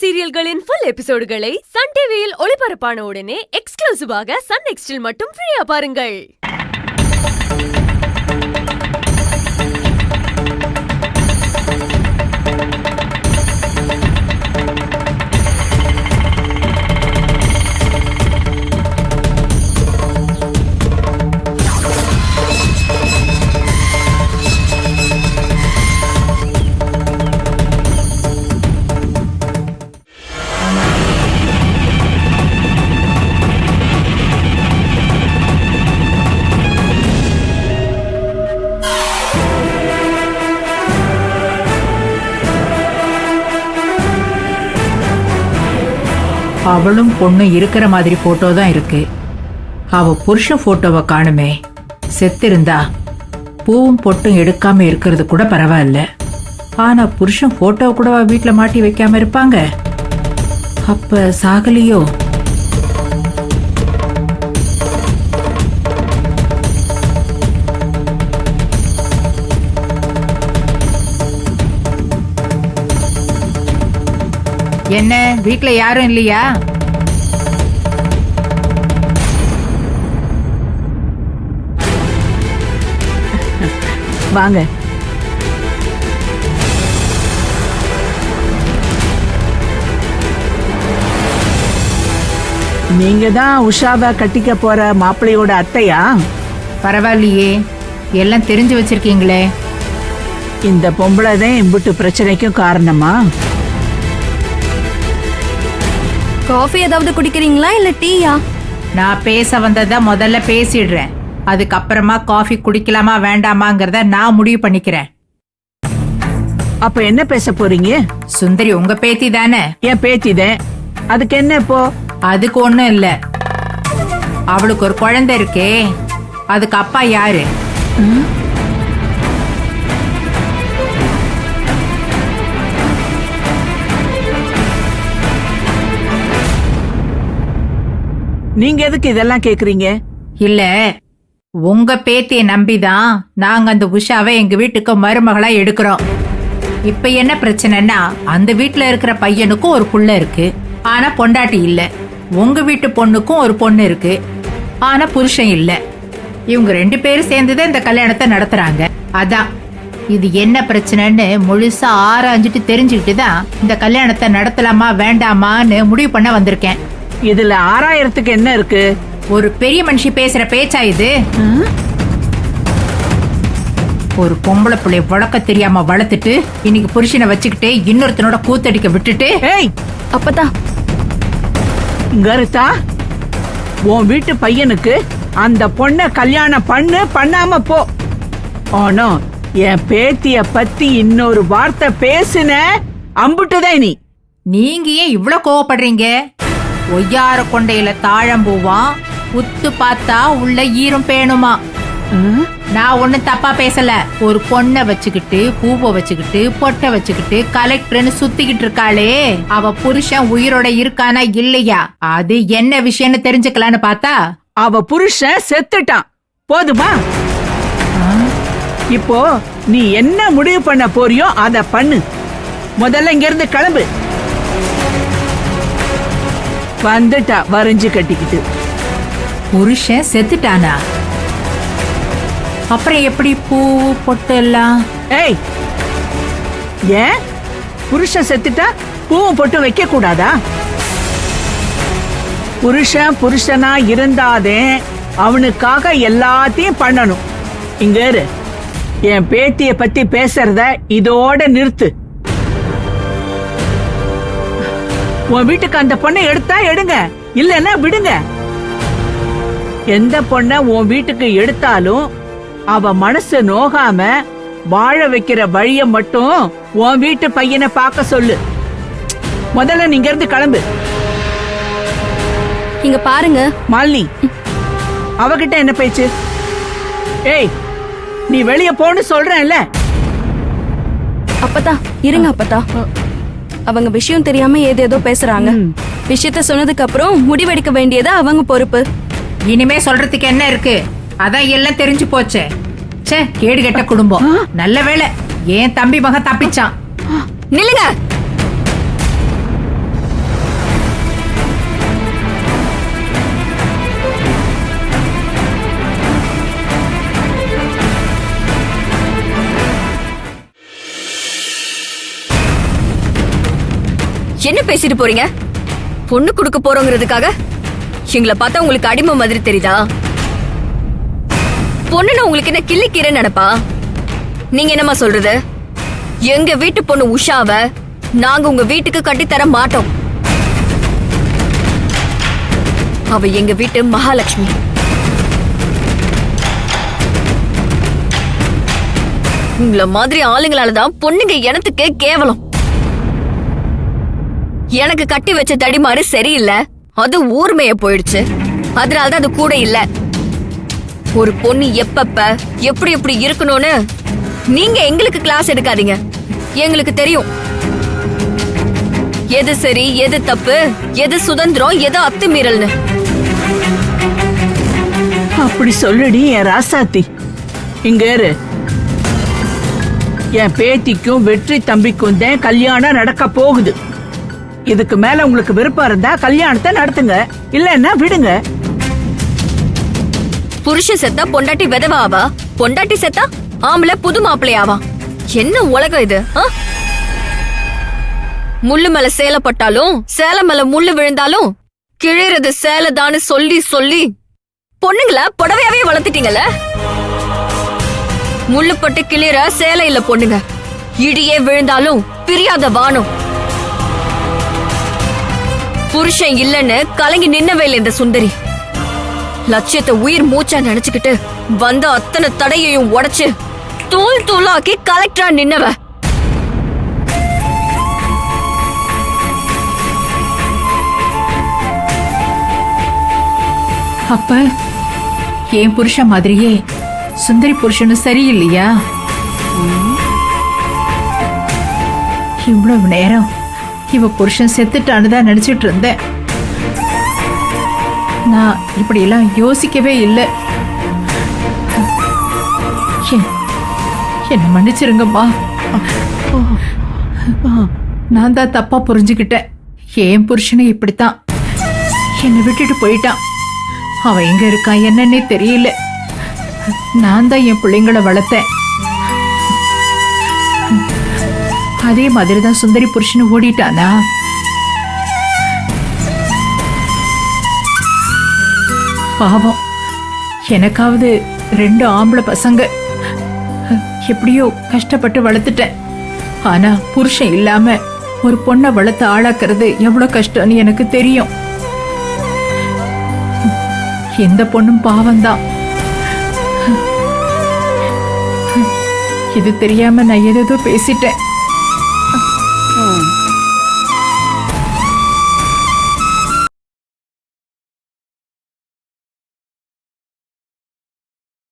சீரியல்களின் full எபிசோடுகளை Sun டிவியில் ஒளிபரப்பான உடனே எக்ஸ்க்ளூசிவாக சன் நெக்ஸ்டில் மட்டும் ஃப்ரீயா பாருங்கள். அவளும் பொண்ணு இருக்கிற மாதிரி போட்டோ தான் இருக்கு. அவ புருஷன் போட்டோவை காணுமே. செத்திருந்தா பூவும் பொட்டும் எடுக்காம இருக்கிறது கூட பரவாயில்ல. ஆனா புருஷன் போட்டோ கூட வீட்டுல மாட்டி வைக்காம இருப்பாங்க. அப்ப சாகலியோ? என்ன வீட்ல யாரும் இல்லையா? வாங்க. நீங்க தான் உஷாவை கட்டிக்க போற மாப்பிள்ளையோட அத்தையா? பரவாயில்லையே, எல்லாம் தெரிஞ்சு வச்சிருக்கீங்களே. இந்த பொம்பளை தான் இம்புட்டு பிரச்சனைக்கும் காரணமா? காஃபி ஏதாவது குடிக்கிறீங்களா இல்ல டீயா? நான் பேச வந்தத முதல்ல பேசிடுறேன். அதுக்கப்புறமா காஃபி குடிக்கலாமா வேண்டாமாங்கிறத நான் முடிவு பண்ணிக்கிறேன். அப்ப என்ன பேச போறீங்க? சுந்தரி உங்க பேத்தி தானே? என் பேத்திதான். அதுக்கு என்ன இப்போ? அதுக்கு ஒண்ணும் இல்ல. அவளுக்கு ஒரு குழந்தை இருக்கே, அதுக்கு அப்பா யாரு? நீங்க எதுக்கு இதெல்லாம் கேக்குறீங்க? இல்ல, உங்க பேத்திய நம்பிதான் நாங்க அந்த உஷாவை எங்க வீட்டுக்கு மருமகளா எடுக்கிறோம். இப்ப என்ன பிரச்சனைன்னா, அந்த வீட்டுல இருக்கிற பையனுக்கும் ஒரு புள்ள இருக்கு, ஆனா பொண்டாட்டி இல்ல. உங்க வீட்டு பொண்ணுக்கும் ஒரு பொண்ணு இருக்கு, ஆனா புருஷன் இல்ல. இவங்க 2 பேரும் சேர்ந்துதான் இந்த கல்யாணத்தை நடத்துறாங்க. அதான் இது என்ன பிரச்சனைன்னு முழுசா ஆராய்ஞ்சிட்டு தெரிஞ்சுக்கிட்டு தான் இந்த கல்யாணத்தை நடத்தலாமா வேண்டாமான்னு முடிவு பண்ண வந்திருக்கேன். இதுல 6000க்கு என்ன இருக்கு? ஒரு பெரிய மனுஷி பேசுற பேச்சா இது? ஒரு பொம்பளை பிள்ளைய வளர்க்க தெரியாம வளர்த்துட்டு இன்னைக்கு புருஷனை வச்சுக்கிட்டு இன்னொருத்தனோட கூத்தடிக்க விட்டுட்டு. ஏய் அப்பதா கருத்தா, உன் வீட்டு பையனுக்கு அந்த பொண்ண கல்யாணம் பண்ணாம போ. ஆனா என் பேத்திய பத்தி இன்னொரு வார்த்தை பேசுன அம்புட்டுதான் நீ. நீங்க ஏன் இவ்வளவு கோவப்படுறீங்க? ஒய்யார கொண்டையில தாழம்பூவா, உத்து பார்த்தா உள்ள ஈரம் பேணுமா. நான் ஒண்ணும் தப்பா பேசல. ஒரு பொண்ணை வச்சுக்கிட்டு, பூவை வச்சுக்கிட்டு, பொட்டை வச்சுக்கிட்டு கலெக்டர்னு சுத்திக்கிட்டு இருக்காளே, அவ புருஷன் உயிரோட இருக்கானா இல்லையா, அது என்ன விஷயம்னு தெரிஞ்சுக்கலான்னு பார்த்தா அவ புருஷன் செத்துட்டான். போதுமா? இப்போ நீ என்ன முடிவு பண்ண போறியோ அத பண்ணு. முதல்ல இங்க இருந்து கிளம்பு. வந்துட்டா வரைஞ்சு கட்டிக்கிட்டு. புருஷன் செத்துட்டானா? அப்புறம் எப்படி பூ பொட்டு எல்லாம்? ஏய், ஏன் புருஷன் செத்துட்டா பூவும் பொட்டு வைக்க கூடாதா? புருஷன் புருஷனா இருந்தாதே அவனுக்காக எல்லாத்தையும் பண்ணணும். இங்க இரு. என் பேத்திய பத்தி பேசுறத இதோட நிறுத்து. உன் வீட்டுக்கு அந்த பொண்ணை எடுத்தா எடுங்க, இல்லன்னா விடுங்க. எந்த பொண்ண உன் வீட்டுக்கு எடுத்தாலும் அவ மனசு நோகாம வாழ வைக்கிற வழிய மட்டும் உன் வீட்டு பையனை பார்க்க சொல்லு. முதல்ல நீங்க இருந்து கிளம்பு. இங்க பாருங்க மாலினி, அவகிட்ட என்ன பேச்சு? ஏய், நீ வெளிய போன்னு சொல்றேன்ல. அப்பதா இருங்க. அப்பதா அவங்க விஷயம் தெரியாம ஏதேதோ பேசுறாங்க. விஷயத்த சொன்னதுக்கு அப்புறம் முடிவெடுக்க வேண்டியது அவங்க பொறுப்பு. இனிமே சொல்றதுக்கு என்ன இருக்கு? அதான் எல்லாம் தெரிஞ்சு போச்சே. ச்சே, கேடு கெட்ட குடும்பம். நல்ல வேளை என் தம்பி மகன் தப்பிச்சான். நில்லுங்க. என்ன பேசிட்டு போறீங்க? பொண்ணு கொடுக்க போறோங்கிறதுக்காக எங்களை பார்த்தா உங்களுக்கு அடிமை மாதிரி தெரியுதா? பொண்ணுன்னு உங்களுக்கு என்ன கிள்ளிக்கீரை நினைப்பா? நீங்க என்னமா சொல்றது? எங்க வீட்டு பொண்ணு உஷாவ நாங்க உங்க வீட்டுக்கு கட்டி தர மாட்டோம். அவ எங்க வீட்டு மகாலட்சுமி. உங்கள மாதிரி ஆளுங்களாலதான் பொண்ணுங்க எனத்துக்கு கேவலம். எனக்கு கட்டி வச்ச தடிமாறு சரியில்லை, அது ஊர்மைய போயிடுச்சு. அதனாலதான் அது கூட இல்ல. ஒரு பொண்ணு எப்பப்ப எப்படி எப்படி இருக்கணும்னு நீங்க எங்களுக்கு கிளாஸ் எடுக்காதீங்க. எங்களுக்கு தெரியும் எது சரி, எது தப்பு, எது சுதந்திரம், எது அத்துமீறல்னு. அப்படி சொல்லுடி என் ராசாத்தி. இங்க இரு. என் பேத்திக்கும் வெற்றி தம்பிக்கும் தான் கல்யாணம் நடக்க போகுது. இதுக்கு மேல உங்களுக்கு விருப்பம் இருந்தா கல்யாணத்தை நடத்துங்க, இல்லன்னா விடுங்க. புருஷன் செத்தா பொண்டாட்டி விதவாவா, பொண்டாட்டி செத்தா ஆம்பளை புது மாப்பிள்ளையாவா? என்ன உலகம் இது? முள்ளு மேல சேலை பட்டாலும் சேலை மேல முள்ளு விழுந்தாலும் கிழிறது சேலைதான்னு சொல்லி சொல்லி பொண்ணுங்கள புடவையாவே வளர்த்துட்டீங்கல்ல. முள்ளு பட்டு கிளியற சேலை இல்ல பொண்ணுங்க. இடியே விழுந்தாலும் பிரியாத வானம். புருஷன் இல்லன்னு கலங்கி நின்னவே இல்லை இந்த சுந்தரி. லட்சியத்தை உயிர் மூச்சா நினைச்சுக்கிட்டு வந்த அத்தனை தடையையும் உடைச்சு தூள் தூளாக்கி கலெக்டரா நின்னவ. அப்ப என் புருஷன் மாதிரியே சுந்தரி புருஷனும் சரியில்லையா? இவ்வளவு நேரம் இவ புருஷன் செத்துட்டான்னு நினைச்சிட்டு இருந்தேன். நான் இப்படி எல்லாம் யோசிக்கவே இல்லை. என்ன மன்னிச்சிருங்கம்மா. நான் தான் தப்பா புரிஞ்சுக்கிட்டேன். என் புருஷனை இப்படித்தான் என்னை விட்டுட்டு போயிட்டான். அவன் எங்க இருக்கான் என்னன்னே தெரியல. நான் தான் என் பிள்ளைங்களை வளர்த்தேன். அதே மாதிரிதான் சுந்தரி புருஷனை ஓடிட்டானா? பாவம், எனக்காவது 2 ஆம்பளை பசங்க. எப்படியோ கஷ்டப்பட்டு வளர்த்துட்டேன். ஆனா புருஷன் இல்லாம ஒரு பொண்ணை வளர்த்து ஆளாக்குறது எவ்வளவு கஷ்டம்னு எனக்கு தெரியும். எந்த பொண்ணும் பாவம்தான். இது தெரியாம நான் ஏதோ பேசிட்டேன்.